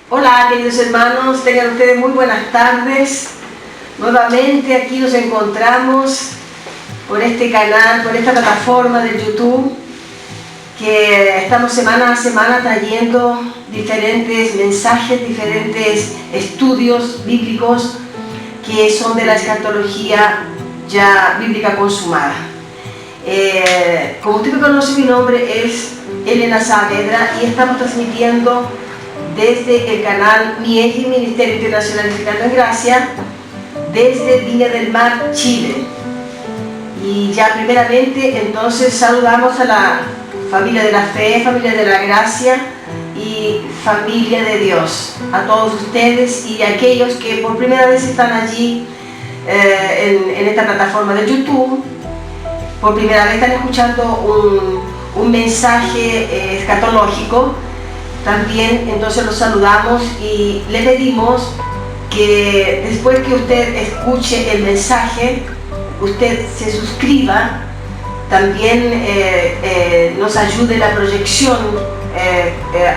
Hola queridos hermanos, tengan ustedes muy buenas tardes. Nuevamente aquí nos encontramos por este canal, por esta plataforma de YouTube, que estamos semana a semana trayendo diferentes mensajes, diferentes estudios bíblicos que son de la escatología ya bíblica consumada. Como usted me conoce, mi nombre es Elena Saavedra y estamos transmitiendo desde el canal MIEGI, Ministerio Internacional Edificando en Gracia, desde Viña del Mar, Chile. Y ya primeramente entonces saludamos a la familia de la fe, familia de la gracia y familia de Dios, a todos ustedes y a aquellos que por primera vez están allí en esta plataforma de YouTube. Por primera vez están escuchando un mensaje escatológico. También entonces los saludamos y le pedimos que después que usted escuche el mensaje, usted se suscriba, también nos ayude en la proyección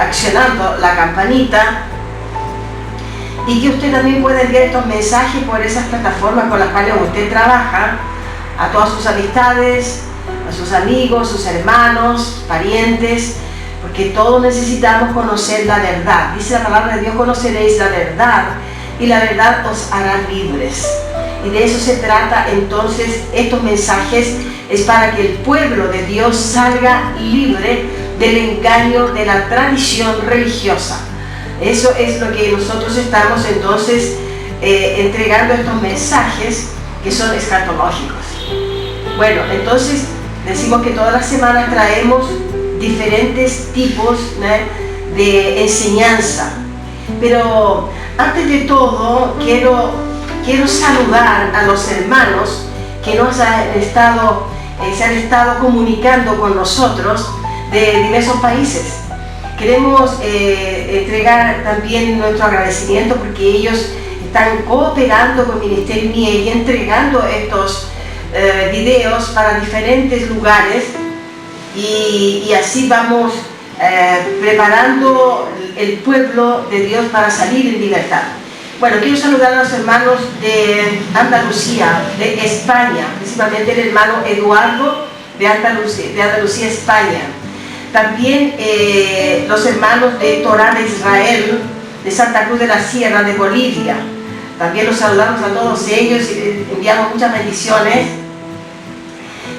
accionando la campanita, y que usted también pueda enviar estos mensajes por esas plataformas con las cuales usted trabaja a todas sus amistades, a sus amigos, sus hermanos, parientes, porque todos necesitamos conocer la verdad. Dice la palabra de Dios: conoceréis la verdad y la verdad os hará libres. Y de eso se trata entonces estos mensajes, es para que el pueblo de Dios salga libre del engaño de la tradición religiosa. Eso es lo que nosotros estamos entonces entregando, estos mensajes que son escatológicos. Bueno, entonces decimos que todas las semanas traemos diferentes tipos de enseñanza, pero antes de todo quiero saludar a los hermanos que se han estado comunicando con nosotros de diversos países. Queremos entregar también nuestro agradecimiento porque ellos están cooperando con el Ministerio MIEGI, entregando estos videos para diferentes lugares, y así vamos preparando el pueblo de Dios para salir en libertad. Bueno, quiero saludar a los hermanos de Andalucía, de España, principalmente el hermano Eduardo de Andalucía, España. También los hermanos de Torá de Israel, de Santa Cruz de la Sierra, de Bolivia. También los saludamos a todos ellos y les enviamos muchas bendiciones.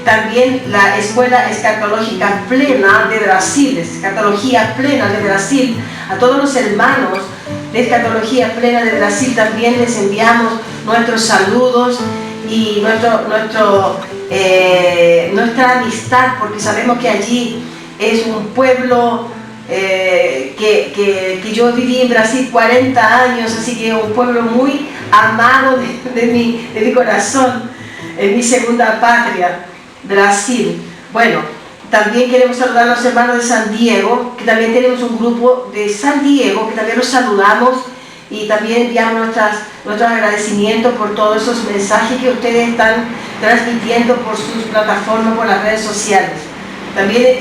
También la Escuela Escatológica Plena de Brasil, Escatología Plena de Brasil, a todos los hermanos de Escatología Plena de Brasil también les enviamos nuestros saludos y nuestra amistad, porque sabemos que allí es un pueblo que yo viví en Brasil 40 años, así que es un pueblo muy amado de mi corazón, en mi segunda patria, Brasil. Bueno, también queremos saludar a los hermanos de San Diego, que también tenemos un grupo de San Diego, que también los saludamos y también enviamos nuestros agradecimientos por todos esos mensajes que ustedes están transmitiendo por sus plataformas, por las redes sociales. También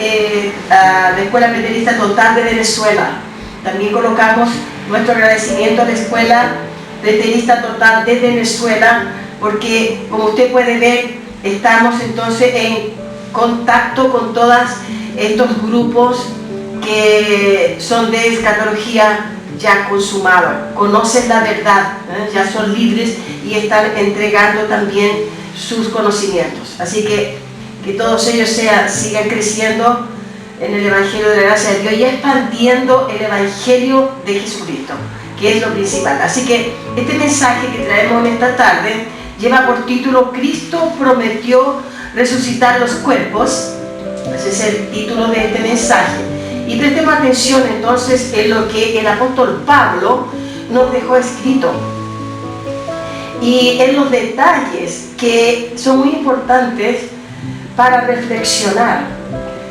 a la Escuela Preterista Total de Venezuela, también colocamos nuestro agradecimiento a la Escuela Preterista Total de Venezuela, porque como usted puede ver, estamos entonces en contacto con todos estos grupos que son de escatología ya consumada, conocen la verdad, ya son libres y están entregando también sus conocimientos. Así que todos ellos sigan creciendo en el Evangelio de la Gracia de Dios y expandiendo el Evangelio de Jesucristo, que es lo principal. Así que este mensaje que traemos en esta tarde lleva por título: Cristo prometió resucitar los cuerpos. Ese es el título de este mensaje. Y prestemos atención entonces en lo que el apóstol Pablo nos dejó escrito y en los detalles que son muy importantes para reflexionar.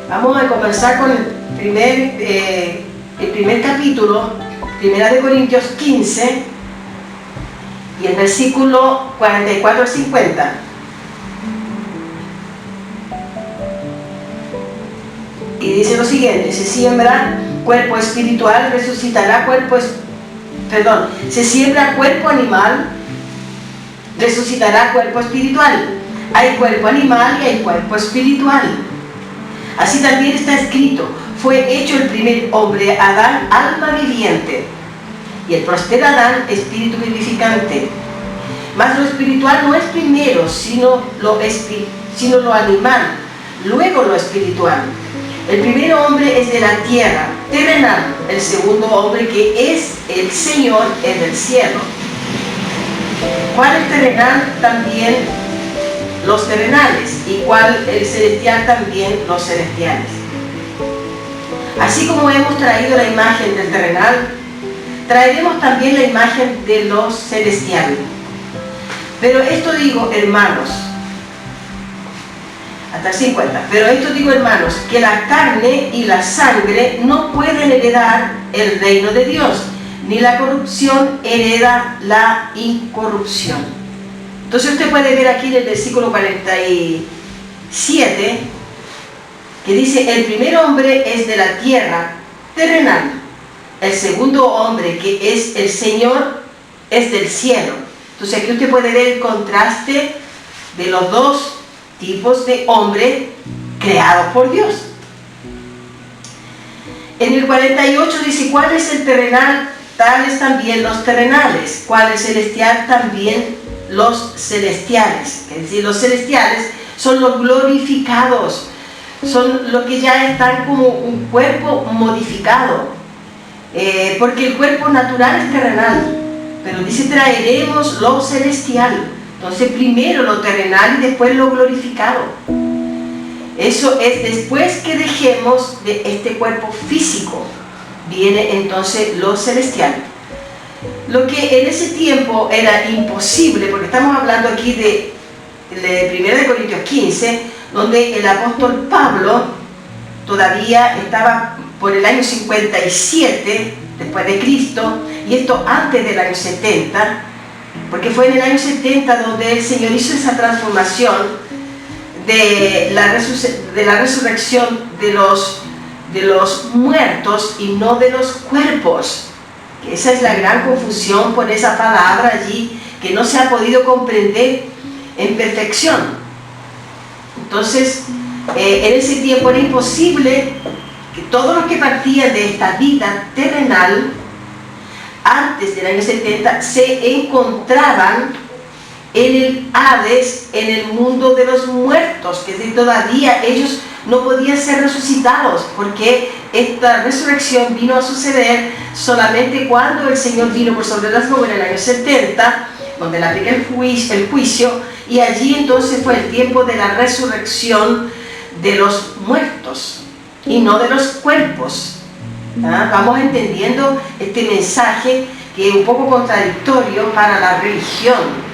Vamos a comenzar con el primer capítulo, 1 Corintios 15, y el versículo 44 al 50. Y dice lo siguiente: se siembra cuerpo espiritual, resucitará cuerpo se siembra cuerpo animal, resucitará cuerpo espiritual. Hay cuerpo animal y hay cuerpo espiritual. Así también está escrito: fue hecho el primer hombre, Adán, alma viviente, y el próspero Adán, espíritu vivificante. Mas lo espiritual no es primero, sino lo animal, luego lo espiritual. El primer hombre es de la tierra, terrenal. El segundo hombre, que es el Señor, es del cielo. ¿Cuál es terrenal? También los terrenales. Y cuál el celestial, también los celestiales. Así como hemos traído la imagen del terrenal, traeremos también la imagen de los celestiales. Pero esto digo, hermanos, hasta el 50, pero esto digo, hermanos, que la carne y la sangre no pueden heredar el reino de Dios, ni la corrupción hereda la incorrupción. Entonces usted puede ver aquí en el versículo 47, que dice: el primer hombre es de la tierra, terrenal. El segundo hombre, que es el Señor, es del cielo. Entonces aquí usted puede ver el contraste de los dos tipos de hombre creados por Dios. En el 48 dice: ¿cuál es el terrenal? Tales también los terrenales. ¿Cuál es celestial? También los celestiales. Es decir, los celestiales son los glorificados, son los que ya están como un cuerpo modificado, porque el cuerpo natural es terrenal, pero dice: traeremos lo celestial. Entonces primero lo terrenal y después lo glorificado. Eso es después que dejemos de este cuerpo físico, viene entonces lo celestial. Lo que en ese tiempo era imposible, porque estamos hablando aquí de 1 Corintios 15, donde el apóstol Pablo todavía estaba por el año 57 después de Cristo, y esto antes del año 70, porque fue en el año 70 donde el Señor hizo esa transformación de la resurrección de los muertos y no de los cuerpos. Que esa es la gran confusión por esa palabra allí, que no se ha podido comprender en perfección. Entonces, en ese tiempo era imposible que todos los que partían de esta vida terrenal antes del año 70 se encontraban en el Hades, en el mundo de los muertos, que todavía ellos no podían ser resucitados, porque esta resurrección vino a suceder solamente cuando el Señor vino por sobre las nubes en el año 70, donde le aplica el juicio, y allí entonces fue el tiempo de la resurrección de los muertos y no de los cuerpos. Vamos entendiendo este mensaje, que es un poco contradictorio para la religión,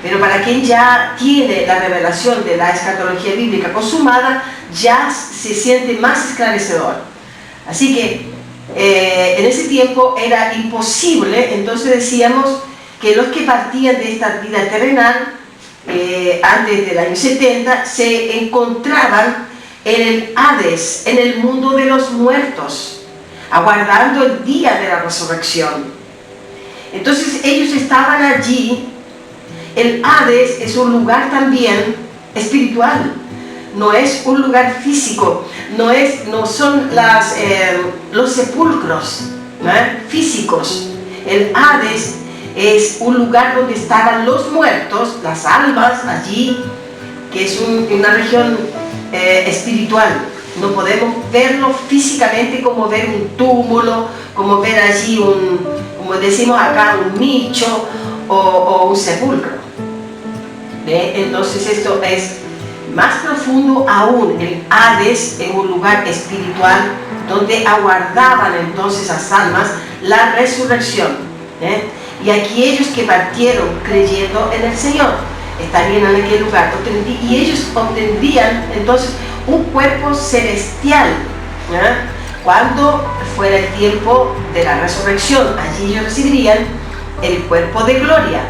pero para quien ya tiene la revelación de la escatología bíblica consumada, ya se siente más esclarecedor. Así que en ese tiempo era imposible. Entonces decíamos que los que partían de esta vida terrenal antes del año 70 se encontraban en el Hades, en el mundo de los muertos, aguardando el día de la resurrección. Entonces ellos estaban allí. El Hades es un lugar también espiritual, no es un lugar físico, no son los sepulcros físicos. El Hades es un lugar donde estaban los muertos, las almas allí, que es una región espiritual. No podemos verlo físicamente como ver un túmulo, como ver allí como decimos acá, un nicho o un sepulcro. Entonces esto es más profundo aún. El Hades es un lugar espiritual donde aguardaban entonces las almas la resurrección. Y aquí ellos que partieron creyendo en el Señor estarían en aquel lugar, y ellos obtendrían entonces un cuerpo celestial cuando fuera el tiempo de la resurrección. Allí ellos recibirían el cuerpo de gloria.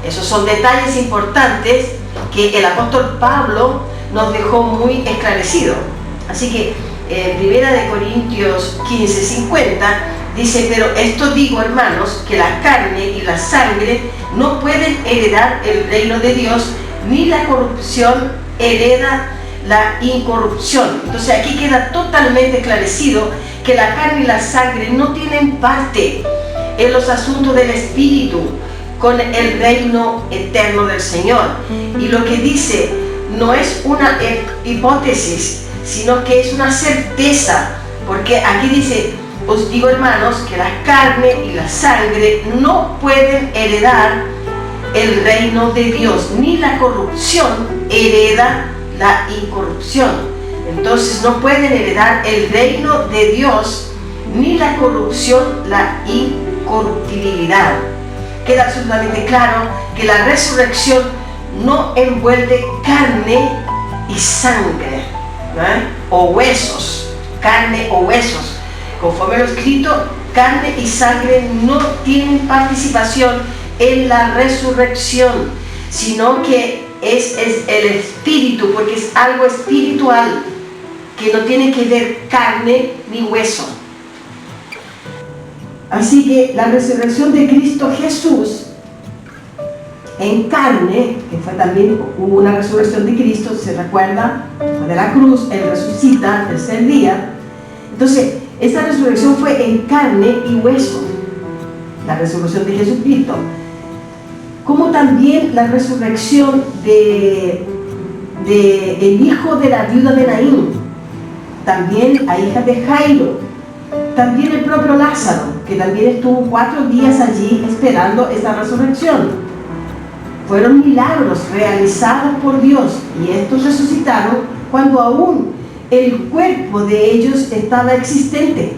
Esos son detalles importantes que el apóstol Pablo nos dejó muy esclarecido. Así que 1 Corintios 15:50 Dice, pero esto digo, hermanos, que la carne y la sangre no pueden heredar el reino de Dios, ni la corrupción hereda la incorrupción. Entonces aquí queda totalmente esclarecido que la carne y la sangre no tienen parte en los asuntos del espíritu con el reino eterno del Señor. Y lo que dice no es una hipótesis, sino que es una certeza, porque aquí dice, os digo, hermanos, que la carne y la sangre no pueden heredar el reino de Dios, ni la corrupción hereda la incorrupción. Entonces no pueden heredar el reino de Dios, ni la corrupción la incorruptibilidad. Queda absolutamente claro que la resurrección no envuelve carne y sangre, o huesos, carne o huesos. Conforme lo escrito, carne y sangre no tienen participación en la resurrección, sino que es el espíritu, porque es algo espiritual que no tiene que ver carne ni hueso. Así que la resurrección de Cristo Jesús en carne, que fue también, hubo una resurrección de Cristo, se recuerda, de la cruz, Él resucita al tercer día. Entonces, esa resurrección fue en carne y hueso, la resurrección de Jesucristo. Como también la resurrección de el hijo de la viuda de Naín, también la hija de Jairo, también el propio Lázaro, que también estuvo 4 días allí esperando esta resurrección. Fueron milagros realizados por Dios, y estos resucitaron cuando aún el cuerpo de ellos estaba existente.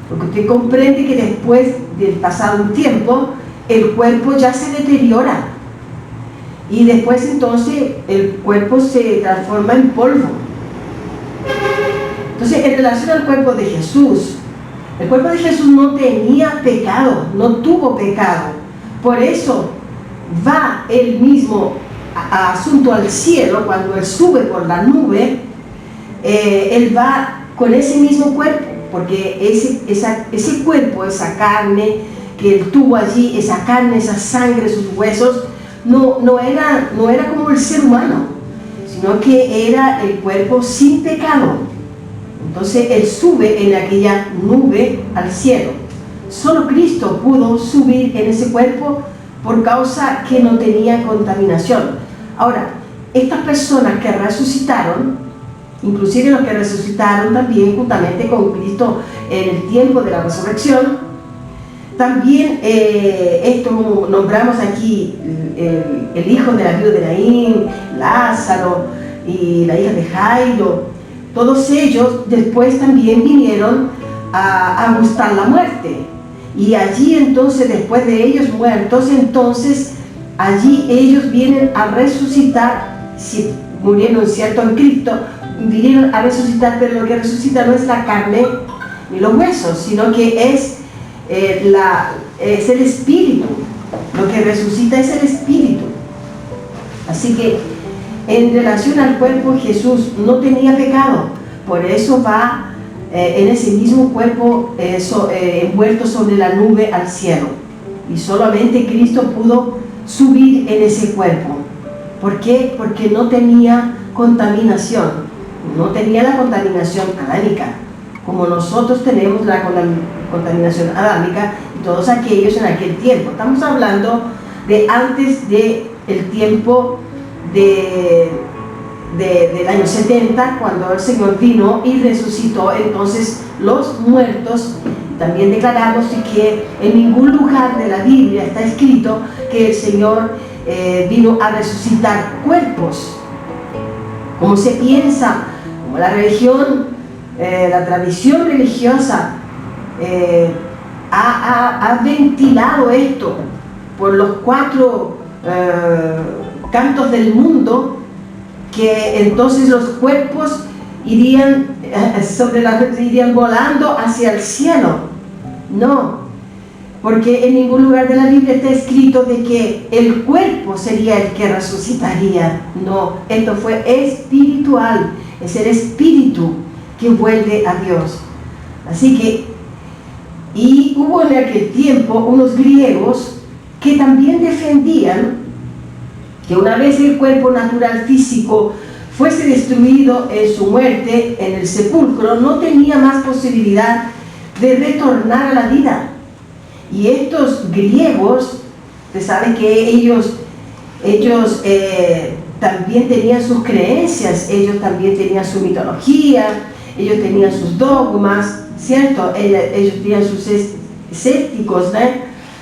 Porque usted comprende que después del pasado un tiempo, el cuerpo ya se deteriora, y después entonces el cuerpo se transforma en polvo. Entonces, en relación al cuerpo de Jesús, el cuerpo de Jesús no tenía pecado, no tuvo pecado. Por eso va él mismo a asunto al cielo. Cuando él sube por la nube, él va con ese mismo cuerpo, porque ese cuerpo, esa carne que él tuvo allí, esa carne, esa sangre, sus huesos, no era como el ser humano, sino que era el cuerpo sin pecado. Entonces él sube en aquella nube al cielo. Solo Cristo pudo subir en ese cuerpo por causa que no tenía contaminación. Ahora, estas personas que resucitaron, inclusive los que resucitaron también juntamente con Cristo en el tiempo de la resurrección, también esto nombramos aquí el hijo de la viuda de Naín, Lázaro y la hija de Jairo. Todos ellos después también vinieron a gustar la muerte. Y allí entonces, después de ellos muertos, entonces allí ellos vienen a resucitar. Si murieron, cierto, en Cristo, vinieron a resucitar, pero lo que resucita no es la carne ni los huesos, sino que es el espíritu. Lo que resucita es el espíritu. Así que en relación al cuerpo, Jesús no tenía pecado, por eso va en ese mismo cuerpo envuelto sobre la nube al cielo. Y solamente Cristo pudo subir en ese cuerpo. ¿Por qué? Porque no tenía contaminación, no tenía la contaminación adámica, como nosotros tenemos la contaminación adámica y todos aquellos en aquel tiempo. Estamos hablando de antes del tiempo del año 70, cuando el Señor vino y resucitó entonces los muertos. También declaramos que en ningún lugar de la Biblia está escrito que el Señor vino a resucitar cuerpos, como se piensa, como la religión, la tradición religiosa ha ventilado esto por los 4 cantos del mundo, que entonces los cuerpos irían volando hacia el cielo. No, porque en ningún lugar de la Biblia está escrito de que el cuerpo sería el que resucitaría. No, esto fue espiritual, es el espíritu que vuelve a Dios. Así que Y hubo en aquel tiempo unos griegos que también defendían que una vez el cuerpo natural físico fuese destruido en su muerte en el sepulcro, no tenía más posibilidad de retornar a la vida. Y estos griegos, usted sabe que ellos también tenían sus creencias, ellos también tenían su mitología, ellos tenían sus dogmas, ¿cierto? Ellos tenían sus escépticos, ¿no?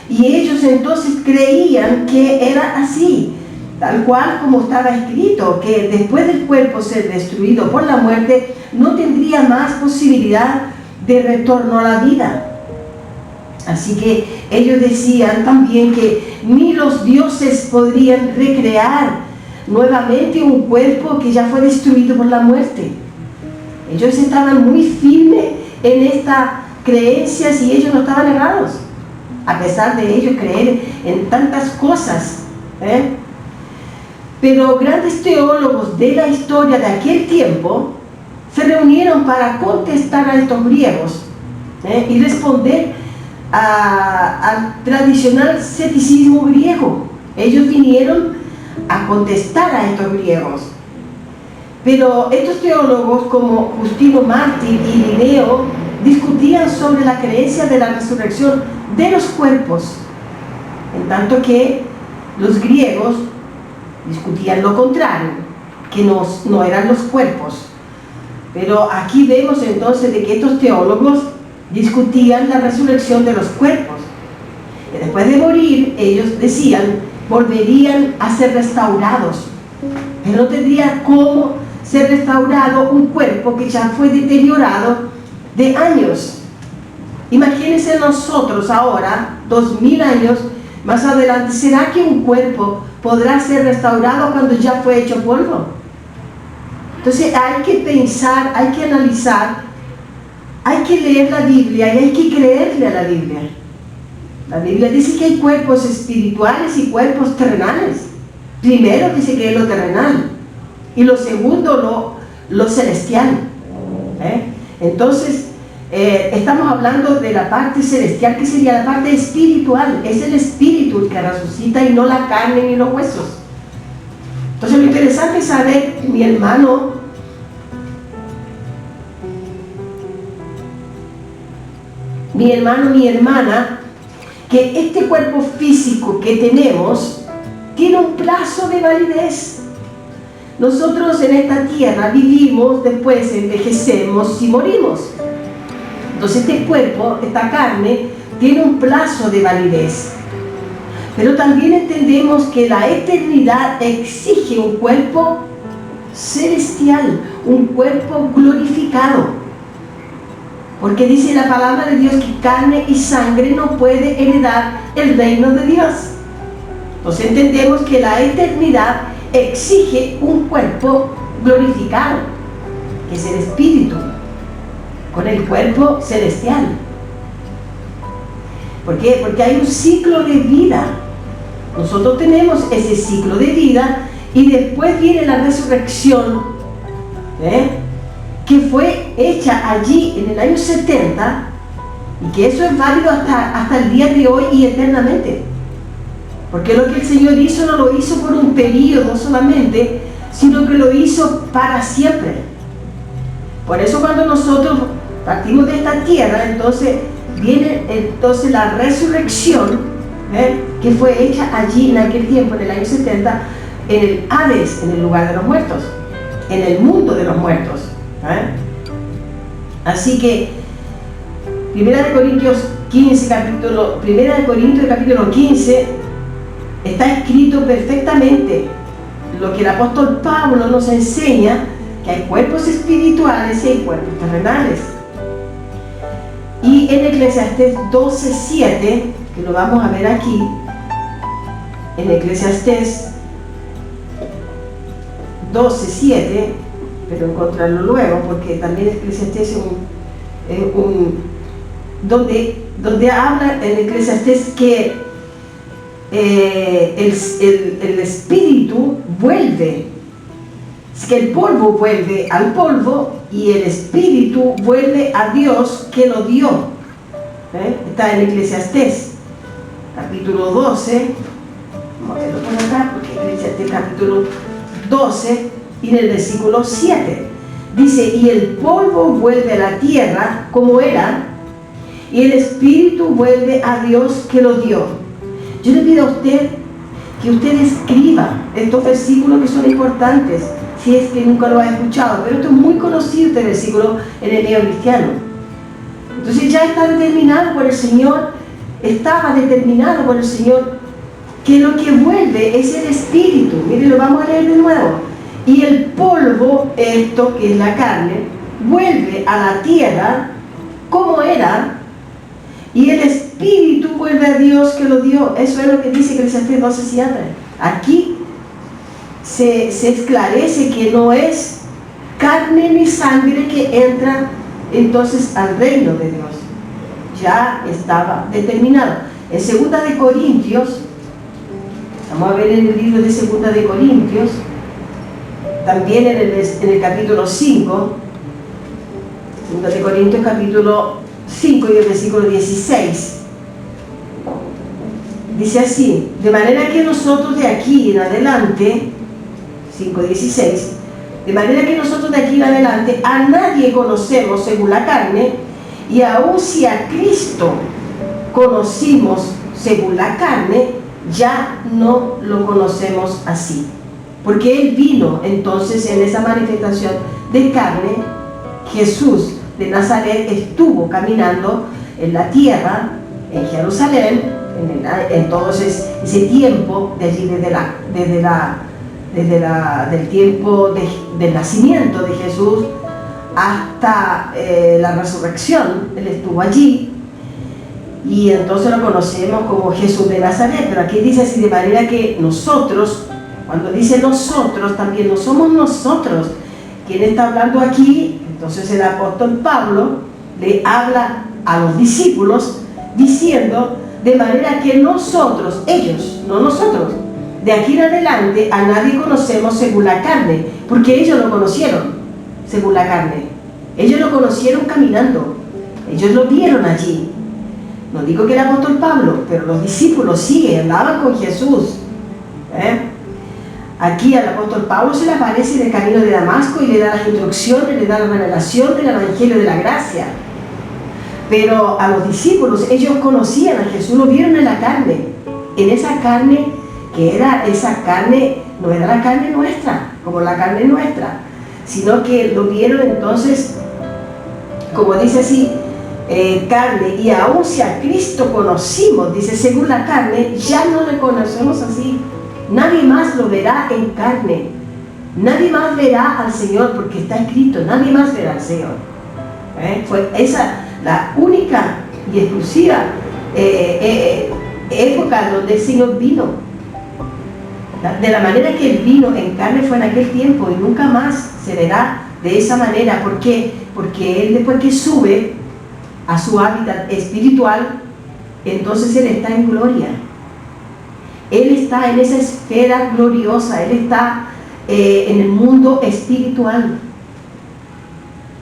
Y ellos entonces creían que era así, tal cual como estaba escrito, que después del cuerpo ser destruido por la muerte, no tendría más posibilidad de retorno a la vida. Así que ellos decían también que ni los dioses podrían recrear nuevamente un cuerpo que ya fue destruido por la muerte. Ellos estaban muy firmes en estas creencias y ellos no estaban errados, a pesar de ellos creer en tantas cosas, Pero grandes teólogos de la historia de aquel tiempo se reunieron para contestar a estos griegos y responder al tradicional escepticismo griego. Ellos vinieron a contestar a estos griegos. Pero estos teólogos como Justino Mártir y Linneo discutían sobre la creencia de la resurrección de los cuerpos, en tanto que los griegos discutían lo contrario, que no eran los cuerpos. Pero aquí vemos entonces de que estos teólogos discutían la resurrección de los cuerpos. Y después de morir, ellos decían, volverían a ser restaurados. Pero no tendría cómo ser restaurado un cuerpo que ya fue deteriorado de años. Imagínense nosotros ahora, 2000 años más adelante, ¿será que un cuerpo podrá ser restaurado cuando ya fue hecho polvo? Entonces hay que pensar, hay que analizar, hay que leer la Biblia y hay que creerle a la Biblia. La Biblia dice que hay cuerpos espirituales y cuerpos terrenales. Primero dice que es lo terrenal y lo segundo lo celestial. Entonces estamos hablando de la parte celestial, que sería la parte espiritual. Es el espíritu el que resucita y no la carne ni los huesos. Entonces lo interesante es saber, mi hermano mi hermana, que este cuerpo físico que tenemos tiene un plazo de validez. Nosotros en esta tierra vivimos, después envejecemos y morimos. Entonces este cuerpo, esta carne, tiene un plazo de validez. Pero también entendemos que la eternidad exige un cuerpo celestial, un cuerpo glorificado. Porque dice la palabra de Dios que carne y sangre no puede heredar el reino de Dios. Entonces entendemos que la eternidad exige un cuerpo glorificado, que es el espíritu, con el cuerpo celestial. ¿Por qué? Porque hay un ciclo de vida. Nosotros tenemos ese ciclo de vida y después viene la resurrección, que fue hecha allí en el año 70 y que eso es válido hasta el día de hoy y eternamente. Porque lo que el Señor hizo no lo hizo por un periodo solamente, sino que lo hizo para siempre. Por eso cuando nosotros partimos de esta tierra, entonces viene la resurrección, que fue hecha allí en aquel tiempo, en el año 70, en el Hades, en el lugar de los muertos, en el mundo de los muertos. Así que 1 Corintios capítulo 15 está escrito perfectamente lo que el apóstol Pablo nos enseña, que hay cuerpos espirituales y hay cuerpos terrenales. Y en Eclesiastés 12:7, que lo vamos a ver aquí, en Eclesiastés 12:7, pero encontrarlo luego, porque también Eclesiastés es donde habla en Eclesiastés que el espíritu vuelve, es que el polvo vuelve al polvo y el espíritu vuelve a Dios que lo dio. Está en Eclesiastés, capítulo 12. Vamos a verlo por acá, porque Eclesiastés capítulo 12 y en el versículo 7. Dice, y el polvo vuelve a la tierra como era, y el espíritu vuelve a Dios que lo dio. Yo le pido a usted que usted escriba estos versículos que son importantes, si es que nunca lo ha escuchado, pero esto es muy conocido, este versículo en el medio cristiano. Entonces ya está determinado por el Señor, estaba determinado por el Señor, que lo que vuelve es el espíritu. Miren, lo vamos a leer de nuevo. Y el polvo, esto que es la carne, vuelve a la tierra como era, y el espíritu vuelve a Dios que lo dio. Eso es lo que dice Eclesiastés 12:7. Aquí se esclarece que no es carne ni sangre que entra entonces al reino de Dios. Ya estaba determinado. En 2 de Corintios, vamos a ver en el libro de 2 de Corintios, también en el capítulo 5, 2 de Corintios capítulo 5 y el versículo 16, dice así, de manera que nosotros de aquí en adelante, 5:16, de manera que nosotros de aquí en adelante a nadie conocemos según la carne, y aun si a Cristo conocimos según la carne, ya no lo conocemos así. Porque Él vino entonces en esa manifestación de carne. Jesús de Nazaret estuvo caminando en la tierra, en Jerusalén, en todo ese tiempo, de allí del tiempo del nacimiento de Jesús hasta la resurrección. Él estuvo allí. Y entonces lo conocemos como Jesús de Nazaret. Pero aquí dice así, de manera que nosotros, cuando dice nosotros, también no somos nosotros. ¿Quién está hablando aquí? Entonces el apóstol Pablo le habla a los discípulos diciendo, de manera que nosotros, ellos, no nosotros, de aquí en adelante a nadie conocemos según la carne, porque ellos lo conocieron según la carne. Ellos lo conocieron caminando, ellos lo vieron allí. No digo que el apóstol Pablo, pero los discípulos sí, andaban con Jesús. Aquí al apóstol Pablo se le aparece en el camino de Damasco y le da las instrucciones, le da la revelación del evangelio de la gracia. Pero a los discípulos, ellos conocían a Jesús, lo vieron en la carne. En esa carne, que era esa carne, no era la carne nuestra, como la carne nuestra, sino que lo vieron entonces, como dice así, carne, y aun si a Cristo conocimos, dice, según la carne, ya no le conocemos así. Nadie más lo verá en carne, nadie más verá al Señor, porque está escrito, nadie más verá al Señor. Fue esa la única y exclusiva época donde el Señor vino. De la manera que Él vino en carne fue en aquel tiempo, y nunca más se verá de esa manera. ¿Por qué? Porque Él, después que sube a su hábitat espiritual, entonces Él está en gloria. Él está en esa esfera gloriosa, Él está en el mundo espiritual.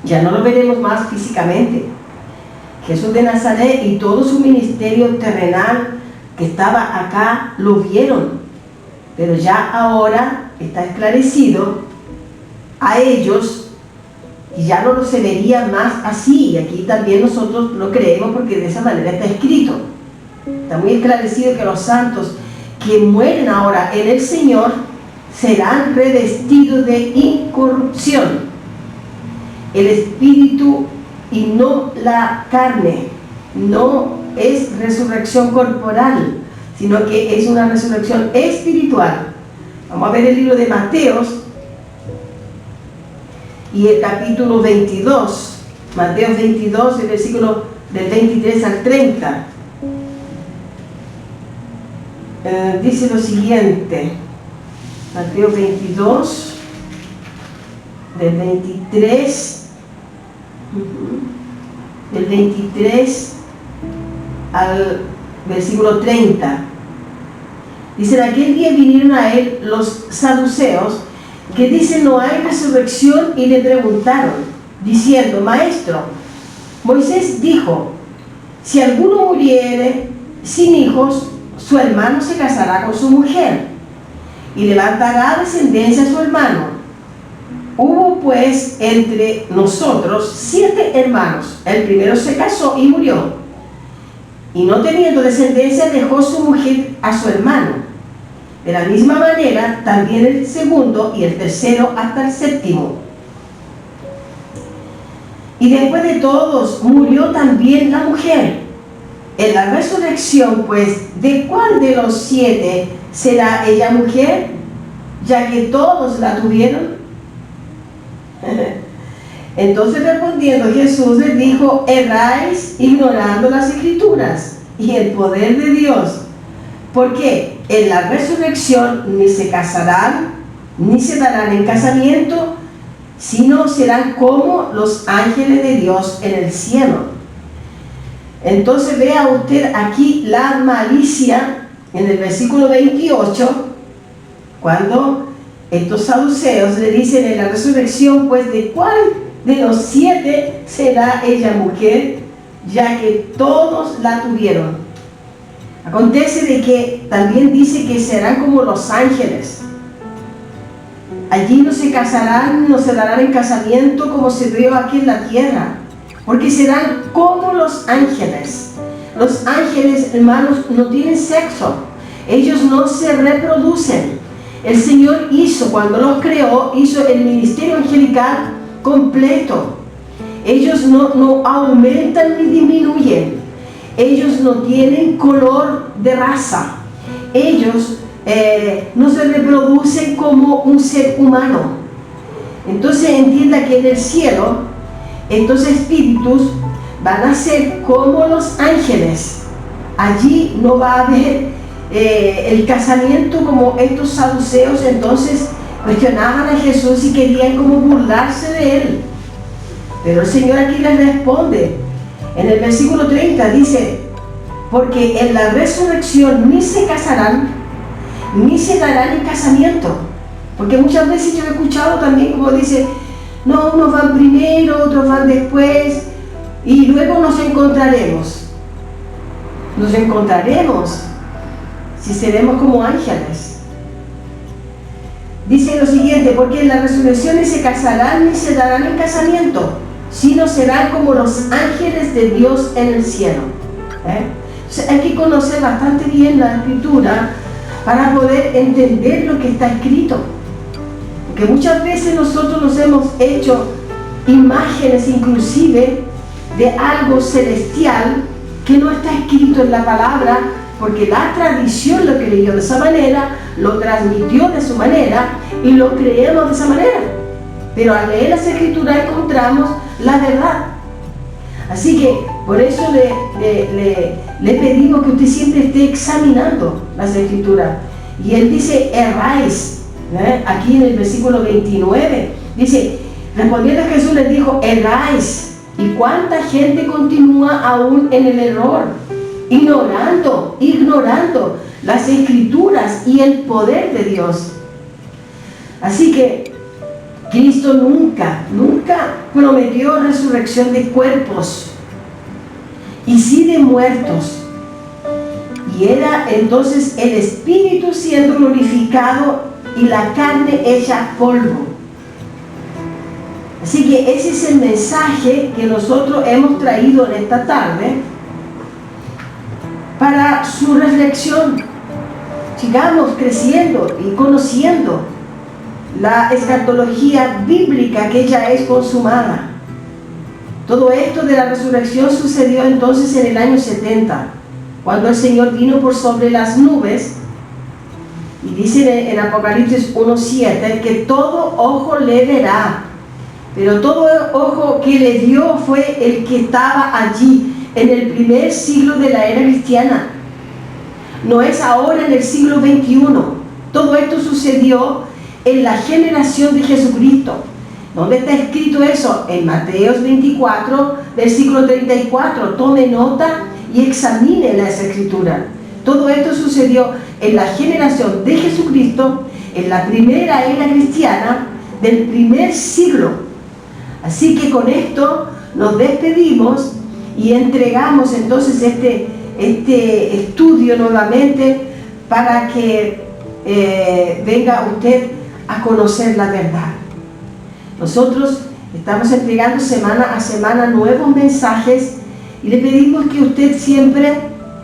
Ya no lo veremos más físicamente. Jesús de Nazaret y todo su ministerio terrenal que estaba acá lo vieron, pero ya ahora está esclarecido a ellos y ya no se vería más así. Y aquí también nosotros lo creemos porque de esa manera está escrito. Está muy esclarecido que los santos que mueren ahora en el Señor serán revestidos de incorrupción, el espíritu y no la carne. No es resurrección corporal, sino que es una resurrección espiritual. Vamos a ver el libro de Mateos y el capítulo 22, Mateo 22, el versículo del 23 al 30. Dice lo siguiente, Mateo 22, del 23 al versículo 30. Dice, en aquel día vinieron a él los saduceos, que dicen no hay resurrección, y le preguntaron, diciendo, Maestro, Moisés dijo Si alguno muriere sin hijos, su hermano se casará con su mujer y levantará descendencia a su hermano. Hubo pues entre nosotros 7 hermanos. El primero se casó y murió, y no teniendo descendencia dejó su mujer a su hermano. De la misma manera también el segundo y el tercero hasta el séptimo. Y después de todos murió también la mujer. En la resurrección, pues, ¿de cuál de los 7 será ella mujer, ya que todos la tuvieron? Entonces respondiendo Jesús les dijo: erráis ignorando las Escrituras y el poder de Dios, porque en la resurrección ni se casarán ni se darán en casamiento, sino serán como los ángeles de Dios en el cielo. Entonces vea usted aquí la malicia en el versículo 28, cuando estos saduceos le dicen en la resurrección, pues ¿de cuál de los 7 será ella mujer, ya que todos la tuvieron? Acontece de que también dice que serán como los ángeles. Allí no se casarán, no se darán en casamiento como se dio aquí en la tierra, porque serán como los ángeles. Los ángeles, hermanos, no tienen sexo, ellos no se reproducen. El Señor hizo, cuando los creó, hizo el ministerio angelical completo. Ellos no aumentan ni disminuyen. Ellos no tienen color de raza. Ellos no se reproducen como un ser humano. Entonces entienda que en el cielo estos espíritus van a ser como los ángeles. Allí no va a haber el casamiento como estos saduceos. Entonces cuestionaban a Jesús y querían como burlarse de él. Pero el Señor aquí les responde. En el versículo 30 dice: porque en la resurrección ni se casarán, ni se darán en casamiento. Porque muchas veces yo he escuchado también como dice: no, unos van primero, otros van después, y luego nos encontraremos. Nos encontraremos si seremos como ángeles. Dice lo siguiente: porque en la resurrección ni se casarán ni se darán en casamiento, sino serán como los ángeles de Dios en el cielo. O sea, hay que conocer bastante bien la Escritura para poder entender lo que está escrito. Porque muchas veces nosotros nos hemos hecho imágenes inclusive de algo celestial que no está escrito en la palabra, porque la tradición lo creyó de esa manera, lo transmitió de su manera y lo creemos de esa manera. Pero al leer las Escrituras encontramos la verdad. Así que por eso le pedimos que usted siempre esté examinando las Escrituras. Y él dice: erráis. Aquí en el versículo 29 dice: respondiendo Jesús les dijo: erráis. ¿Y cuánta gente continúa aún en el error? Ignorando las Escrituras y el poder de Dios. Así que Cristo nunca prometió resurrección de cuerpos, y sí de muertos. Y era entonces el Espíritu siendo glorificado y la carne hecha polvo. Así que ese es el mensaje que nosotros hemos traído en esta tarde para su reflexión. Sigamos creciendo y conociendo la escatología bíblica, que ya es consumada. Todo esto de la resurrección sucedió entonces en el año 70, cuando el Señor vino por sobre las nubes. Y dice en Apocalipsis 1:7 que todo ojo le verá, pero todo ojo que le vio fue el que estaba allí en el primer siglo de la era cristiana. No es ahora en el siglo XXI. Todo esto sucedió en la generación de Jesucristo. ¿Dónde está escrito eso? En Mateo 24, versículo 34. Tome nota y examine las Escrituras. Todo esto sucedió en la generación de Jesucristo, en la primera era cristiana del primer siglo. Así que con esto nos despedimos y entregamos entonces este estudio nuevamente para que venga usted a conocer la verdad. Nosotros estamos entregando semana a semana nuevos mensajes y le pedimos que usted siempre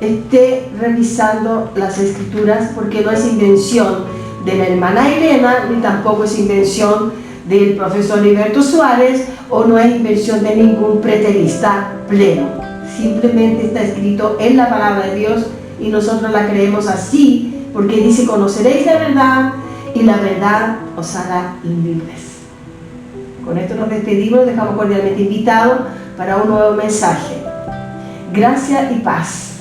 esté revisando las escrituras, porque no es invención de la hermana Elena, ni tampoco es invención del profesor Heriberto Suárez, o no es invención de ningún preterista pleno. Simplemente está escrito en la palabra de Dios y nosotros la creemos así, porque dice: conoceréis la verdad y la verdad os hará libres. Con esto nos despedimos, dejamos cordialmente invitados para un nuevo mensaje. Gracia y paz.